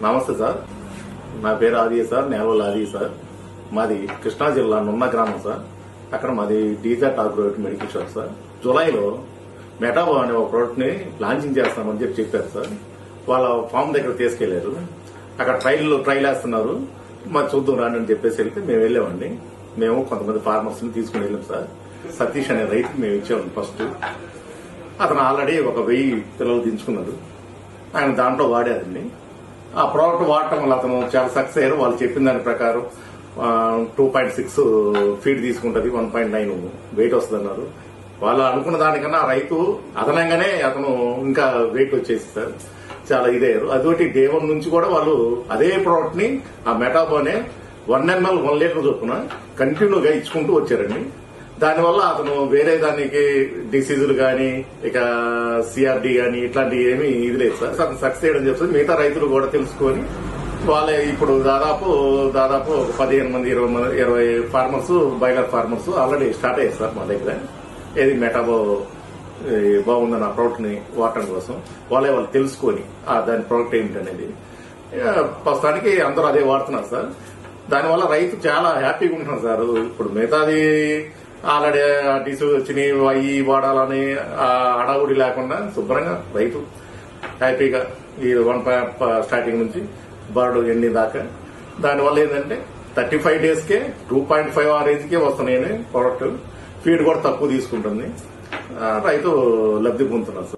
నమస్తే సార్, నా పేరు ఆది సార్, నేలవల్ ఆది సార్. మాది కృష్ణా జిల్లా నున్న గ్రామం సార్. అక్కడ మాది డీజాట్ ఆగ్రోవేట్ మెడికల్ షాప్ సార్. జూలైలో మెటాబో అనే ఒక ప్రోడక్ట్ ని లాంచింగ్ చేస్తామని చెప్పారు సార్. వాళ్ళ ఫామ్ దగ్గర తీసుకెళ్లారు. అక్కడ ట్రైల్ వేస్తున్నారు, మరి చూద్దాం రాండి అని చెప్పేసి వెళ్తే మేము వెళ్ళామండి. మేము కొంతమంది ఫార్మర్స్ ని తీసుకుని వెళ్ళాం సార్. సతీష్ అనే రైతుకి మేము ఇచ్చాము ఫస్ట్. అతను ఆల్రెడీ 1000 పిల్లలు దించుకున్నాడు. ఆయన దాంట్లో వాడారండి. ఆ ప్రోడక్ట్ వాడటం వల్ల అతను చాలా సక్సెస్ అయ్యారు. వాళ్ళు చెప్పిన దాని ప్రకారం 2.6 ఫీట్ తీసుకుంటది, 1.9 వెయిట్ వస్తుంది అన్నారు. వాళ్ళు అనుకున్న దానికన్నా రైతు అదనంగానే అతను ఇంకా వెయిట్ వచ్చేసి సార్ చాలా ఇదయ్యారు. అదొకటి డే 1 నుంచి కూడా వాళ్ళు అదే ప్రోడక్ట్ ని ఆ మెటాబోనే 1 ml 1 లీటర్ చొప్పున కంటిన్యూగా ఇచ్చుకుంటూ వచ్చారండి. దానివల్ల అతను వేరే దానికి డిసీజులు గాని ఇక సిఆర్డి గాని ఇట్లాంటివి ఏమీ ఇది లేదు సార్. అతను సక్సెస్ చేయడం చెప్తుంది. మిగతా రైతులు కూడా తెలుసుకొని వాళ్ళే ఇప్పుడు దాదాపు 15 మంది 20 farmers, boiler farmers already start అయ్యారు సార్ మా దగ్గర. ఏది మెటాబో బాగుందని ఆ ప్రోడక్ట్ ని వాడటం కోసం వాళ్ళు తెలుసుకొని దాని ప్రోడక్ట్ ఏంటనేది ప్రస్తుతానికి అందరూ అదే వాడుతున్నారు సార్. దానివల్ల రైతు చాలా హ్యాపీగా ఉంటున్నారు సార్. ఇప్పుడు మిగతాది ఆల్రెడీ డిసీజ్ వచ్చినాయి, అవి వాడాలని హడావుడి లేకుండా శుభ్రంగా రైతు హ్యాపీగా ఈ 1 స్టార్టింగ్ నుంచి బర్డ్ ఎండి దాకా. దానివల్ల ఏంటంటే 35 days కే 2.5 ఆ రేంజ్ కే వస్తున్నాయి ప్రోడక్ట్. ఫీడ్ కూడా తక్కువ తీసుకుంటుంది. రైతు లబ్ధి పొందుతున్నారు సార్.